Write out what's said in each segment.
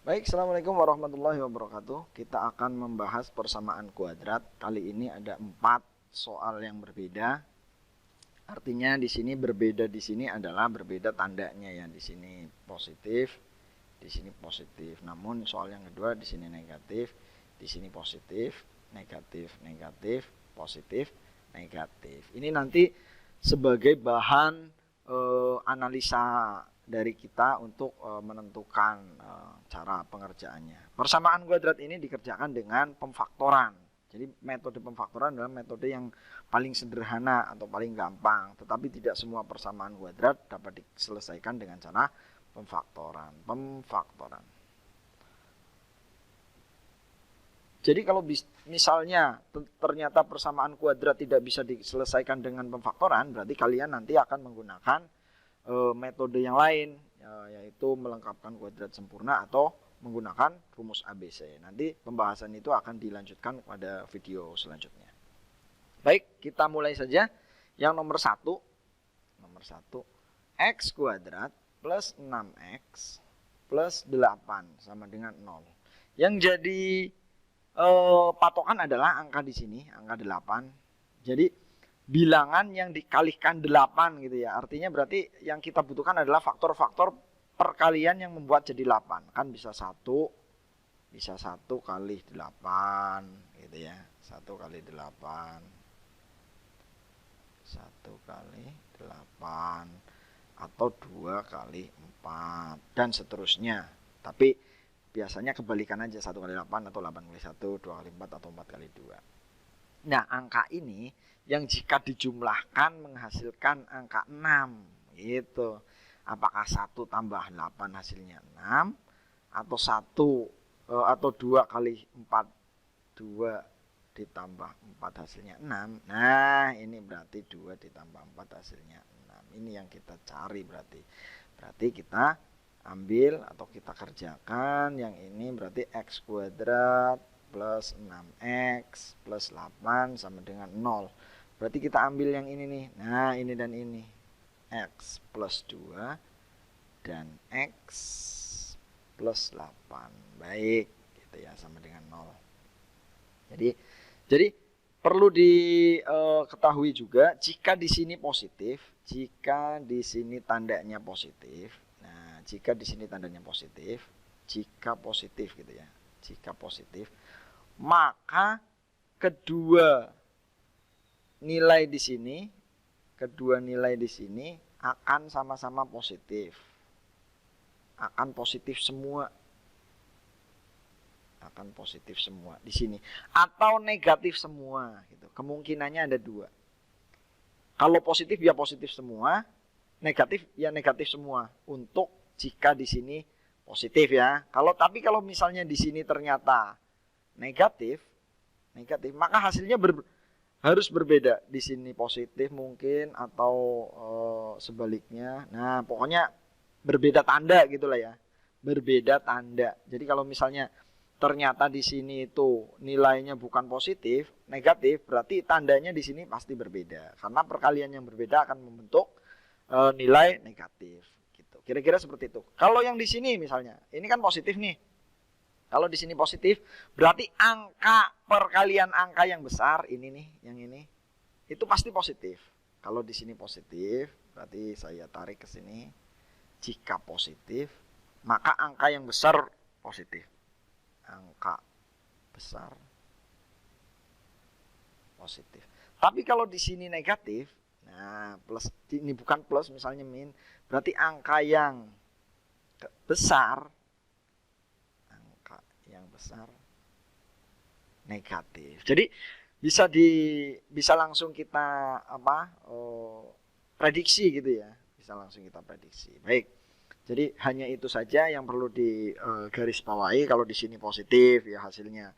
Baik, Assalamualaikum warahmatullahi wabarakatuh. Kita akan membahas persamaan kuadrat. Kali ini ada 4 soal yang berbeda. Artinya di sini berbeda, di sini adalah berbeda tandanya ya. Di sini positif, di sini positif. Namun soal yang kedua di sini negatif, di sini positif, negatif, negatif, positif, negatif. Ini nanti sebagai bahan analisa dari kita untuk menentukan cara pengerjaannya. Persamaan kuadrat ini dikerjakan dengan pemfaktoran. Jadi metode pemfaktoran adalah metode yang paling sederhana atau paling gampang, tetapi tidak semua persamaan kuadrat dapat diselesaikan dengan cara pemfaktoran. Jadi kalau misalnya ternyata persamaan kuadrat tidak bisa diselesaikan dengan pemfaktoran, berarti kalian nanti akan menggunakan metode yang lain, yaitu melengkapkan kuadrat sempurna atau menggunakan rumus ABC. Nanti pembahasan itu akan dilanjutkan pada video selanjutnya. Baik, kita mulai saja. Yang nomor 1, x kuadrat plus 6x plus 8 sama dengan 0. Yang jadi patokan adalah angka di sini, angka 8. Jadi bilangan yang dikalikan 8 gitu ya. Artinya berarti yang kita butuhkan adalah faktor-faktor perkalian yang membuat jadi 8. Kan bisa 1 kali 8 gitu ya. 1 kali 8. 1 kali 8 atau 2 kali 4 dan seterusnya. Tapi biasanya kebalikan aja, 1 kali 8 atau 8 kali 1, 2 kali 4 atau 4 kali 2. Nah, angka ini yang jika dijumlahkan menghasilkan angka 6 gitu. Apakah 1 tambah 8 hasilnya 6 atau 2 kali 4, 2 ditambah 4 hasilnya 6. Nah, ini berarti 2 ditambah 4 hasilnya 6. Ini yang kita cari berarti. Berarti kita ambil atau kita kerjakan yang ini berarti x kuadrat plus 6x plus 8 sama dengan 0. Berarti kita ambil yang ini nih. Nah, ini dan ini. X plus 2 dan X plus 8. Baik, gitu ya, sama dengan 0. Jadi perlu diketahui juga jika di sini positif, jika di sini tandanya positif. Nah, jika di sini tandanya positif, jika positif gitu ya. Jika positif, maka kedua nilai di sini akan sama-sama positif. Akan positif semua. Akan positif semua di sini atau negatif semua gitu. Kemungkinannya ada 2. Kalau positif ya positif semua, negatif ya negatif semua untuk jika di sini positif ya. Tapi kalau misalnya di sini ternyata negatif, maka hasilnya harus berbeda. Di sini positif mungkin atau sebaliknya. Nah, pokoknya berbeda tanda gitulah ya. Berbeda tanda. Jadi kalau misalnya ternyata di sini itu nilainya bukan positif, negatif, berarti tandanya di sini pasti berbeda. Karena perkalian yang berbeda akan membentuk nilai negatif gitu. Kira-kira seperti itu. Kalau yang di sini misalnya, ini kan positif nih. Kalau di sini positif, berarti angka perkalian angka yang besar ini nih, yang ini itu pasti positif. Kalau di sini positif, berarti saya tarik ke sini. Jika positif, maka angka yang besar positif. Angka besar positif. Tapi kalau di sini negatif, nah plus ini bukan plus misalnya min, berarti angka yang besar negatif. Jadi bisa langsung kita prediksi gitu ya. Bisa langsung kita prediksi. Baik. Jadi hanya itu saja yang perlu digarisbawahi. Kalau di sini positif ya hasilnya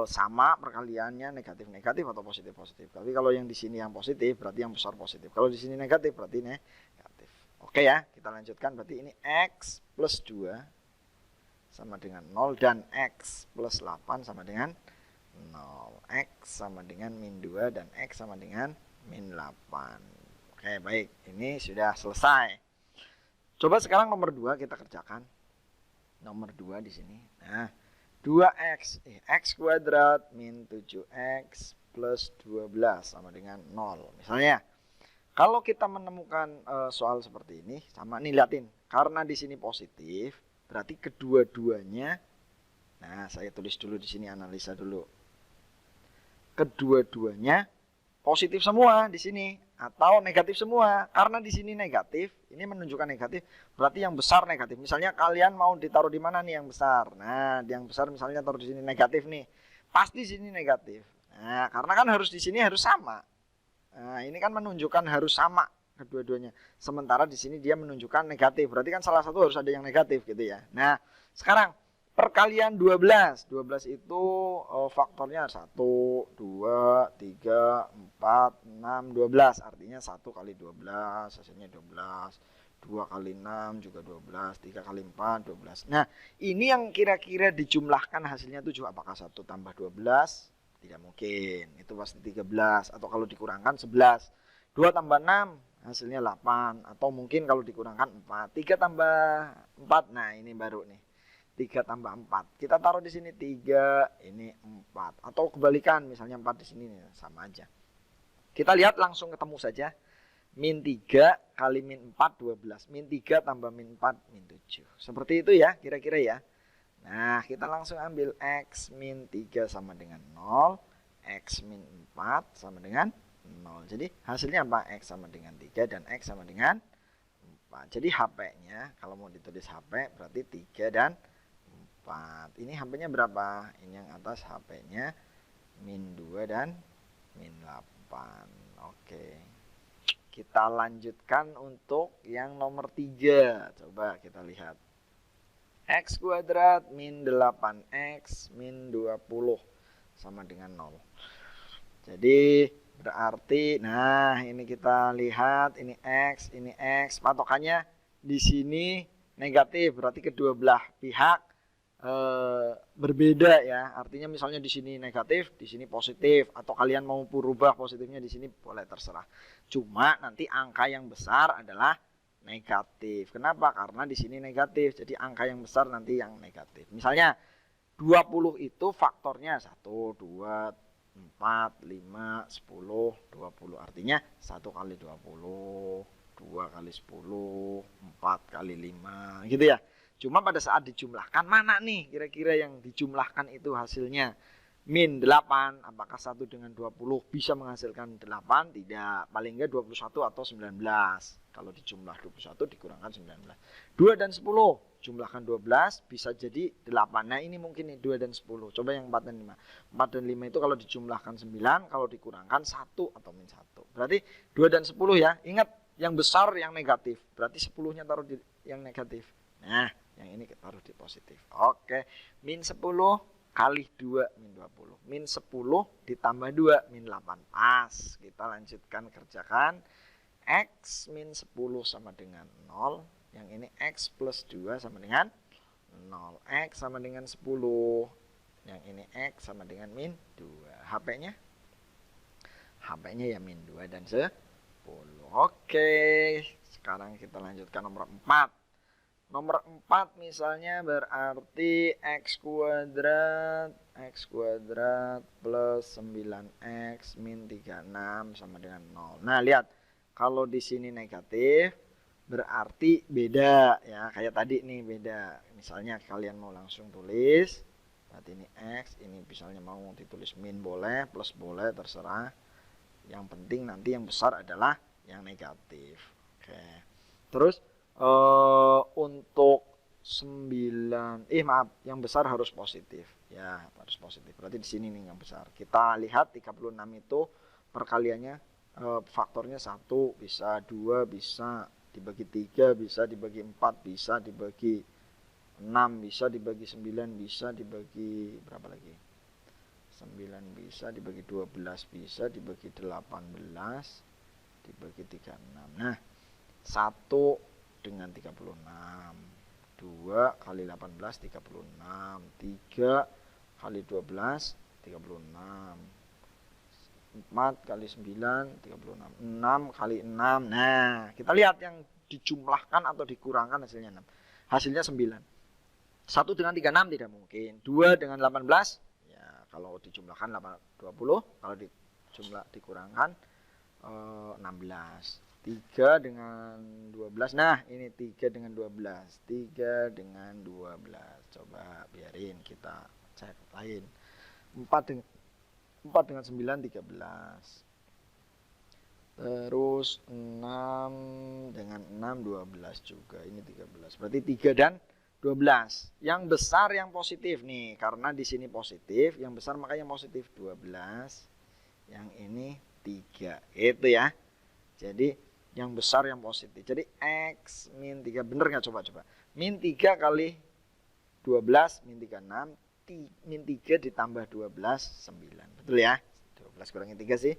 sama perkaliannya negatif-negatif atau positif-positif. Tapi kalau yang di sini yang positif berarti yang besar positif. Kalau di sini negatif berarti negatif. Oke ya, kita lanjutkan. Berarti ini X plus 2 sama dengan 0 dan X plus 8 sama dengan 0. X sama dengan min 2 dan X sama dengan min 8. Oke, baik. Ini sudah selesai. Coba sekarang nomor 2 kita kerjakan. Nomor 2 di sini. Nah, 2x x kuadrat min 7x plus 12 sama dengan 0. Misalnya, kalau kita menemukan soal seperti ini, sama nih liatin. Karena di sini positif, berarti kedua-duanya. Nah, saya tulis dulu di sini, analisa dulu. Kedua-duanya positif semua di sini atau negatif semua. Karena di sini negatif, ini menunjukkan negatif, berarti yang besar negatif. Misalnya kalian mau ditaruh di mana nih yang besar? Nah, yang besar misalnya taruh di sini negatif nih. Pasti di sini negatif. Nah, karena kan harus di sini harus sama. Nah, ini kan menunjukkan harus sama kedua-duanya. Sementara di sini dia menunjukkan negatif. Berarti kan salah satu harus ada yang negatif gitu ya. Nah, sekarang perkalian 12. 12 itu faktornya 1, 2, 3, 4, 6, 12. Artinya 1 kali 12 hasilnya 12. 2 kali 6 juga 12. 3 kali 4, 12. Nah, ini yang kira-kira dijumlahkan hasilnya 7. Apakah 1 tambah 12? Tidak mungkin. Itu pasti 13. Atau kalau dikurangkan 11. 2 tambah 6 hasilnya 8. Atau mungkin kalau dikurangkan 4. 3 tambah 4. Nah, ini baru nih. 3 tambah 4. Kita taruh di sini 3, ini 4. Atau kebalikan, misalnya 4 di sini sama aja. Kita lihat langsung ketemu saja. Min 3 kali min 4, 12. Min 3 tambah min 4, min 7. Seperti itu ya, kira-kira ya. Nah, kita langsung ambil X min 3 sama dengan 0. X min 4 sama dengan 0. Jadi hasilnya apa? X sama dengan 3 dan X sama dengan 4. Jadi HP-nya, kalau mau ditulis HP, berarti 3 dan 4. Ini HP-nya berapa? Ini yang atas HP-nya min 2 dan min 8. Oke. Kita lanjutkan untuk yang nomor 3. Coba kita lihat. X kuadrat min 8x min 20 sama dengan 0. Jadi berarti, nah ini kita lihat, ini X, patokannya di sini negatif, berarti kedua belah pihak berbeda ya. Artinya misalnya di sini negatif, di sini positif, atau kalian mau berubah positifnya di sini boleh, terserah. Cuma nanti angka yang besar adalah negatif. Kenapa? Karena di sini negatif. Jadi angka yang besar nanti yang negatif. Misalnya 20 itu faktornya 1, 2, 4, 5, 10, 20. Artinya 1 kali 20, 2 kali 10, 4 kali 5 gitu ya. Cuma pada saat dijumlahkan, mana nih kira-kira yang dijumlahkan itu hasilnya? Min 8, apakah 1 dengan 20 bisa menghasilkan 8? Tidak, paling enggak 21 atau 19. Kalau dijumlah 21 dikurangkan 19. 2 dan 10, jumlahkan 12 bisa jadi 8. Nah ini mungkin nih 2 dan 10. Coba yang 4 dan 5. 4 dan 5 itu kalau dijumlahkan 9, kalau dikurangkan 1 atau min 1. Berarti 2 dan 10 ya. Ingat yang besar yang negatif. Berarti 10-nya taruh di yang negatif. Nah, yang ini taruh di positif. Oke, min 10 kali 2 min 20. Min 10 ditambah 2 min 8. Pas. Kita lanjutkan kerjakan. X min 10 sama dengan 0. Yang ini X plus 2 sama dengan 0. X sama dengan 10. Yang ini X sama dengan min 2. HP-nya? HP-nya ya min 2 dan 10. Oke, sekarang kita lanjutkan nomor 4. Nomor 4 misalnya berarti X kuadrat plus 9X min 36 sama dengan 0. Nah lihat, kalau di sini negatif berarti beda ya, kayak tadi nih beda. Misalnya kalian mau langsung tulis, berarti ini X, ini misalnya mau ditulis min boleh, plus boleh, terserah. Yang penting nanti yang besar adalah yang negatif. Oke. Terus untuk 9, yang besar harus positif ya, harus positif. Berarti di sini nih yang besar. Kita lihat 36 itu perkaliannya faktornya 1, bisa 2, bisa dibagi 3, bisa dibagi 4, bisa dibagi 6, bisa dibagi 9, bisa dibagi berapa lagi? 9 bisa dibagi 12, bisa dibagi 18, dibagi 36. Nah, 1 dengan 36, 2 kali 18 36, 3 kali 12 36, 4 kali 9 36, 6 kali 6. Nah, kita lihat yang dijumlahkan atau dikurangkan hasilnya 6. Hasilnya 9. 1 dengan 36 tidak mungkin. 2 dengan 18, ya kalau dijumlahkan 20, kalau dikurangkan 16. 3 dengan 12, nah ini 3 dengan 12. 3 dengan 12. Coba biarin kita cek lain. 4 dengan 9, 13. Terus 6 dengan 6, 12 juga. Ini 13. Berarti 3 dan 12. Yang besar yang positif nih. Karena di sini positif. Yang besar makanya positif 12. Yang ini 3. Itu ya. Jadi yang besar yang positif. Jadi X min 3. Bener nggak coba? Min 3 kali 12 min 3, 6. Min 3 ditambah 12, 9. Betul ya? 12 kurangi 3 sih.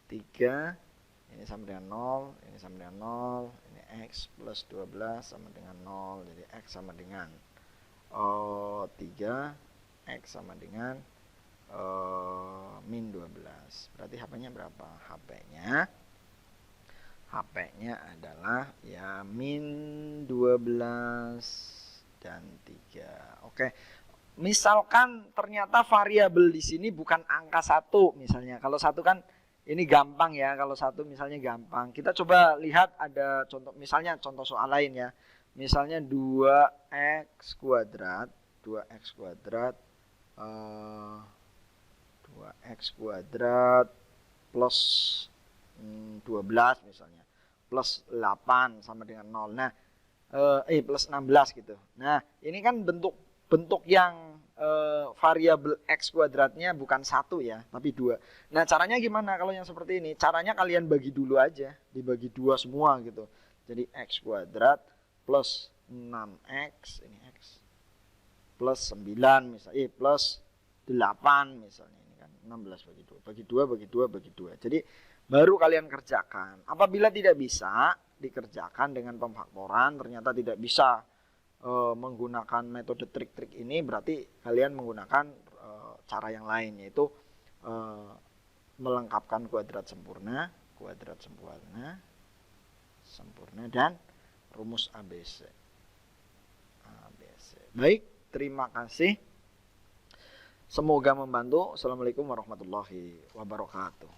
3. Ini sama dengan 0, ini sama dengan 0, ini X plus 12 sama dengan 0, jadi X sama dengan 3, X sama dengan min 12. Berarti HP-nya berapa? HP-nya adalah ya min 12 dan 3. Oke. Misalkan ternyata variabel di sini bukan angka 1 misalnya. Kalau 1 kan ini gampang ya, kalau 1 misalnya gampang. Kita coba lihat ada contoh, misalnya contoh soal lain ya. Misalnya 2x kuadrat 2x kuadrat plus 12 misalnya. Plus 8 sama dengan 0. Nah, plus 16 gitu. Nah, ini kan bentuk yang variabel x kuadratnya bukan 1 ya, tapi 2. Nah, caranya gimana kalau yang seperti ini? Caranya kalian bagi dulu aja, dibagi 2 semua gitu. Jadi x kuadrat plus 6x, ini x, plus 9 misalnya, plus 8 misalnya. Ini kan 16 bagi 2, bagi 2, bagi 2, bagi 2. Jadi baru kalian kerjakan. Apabila tidak bisa dikerjakan dengan pemfaktoran, ternyata tidak bisa menggunakan metode trik-trik ini, berarti kalian menggunakan cara yang lain, yaitu melengkapkan kuadrat sempurna dan rumus ABC. Baik, terima kasih. Semoga membantu. Assalamualaikum warahmatullahi wabarakatuh.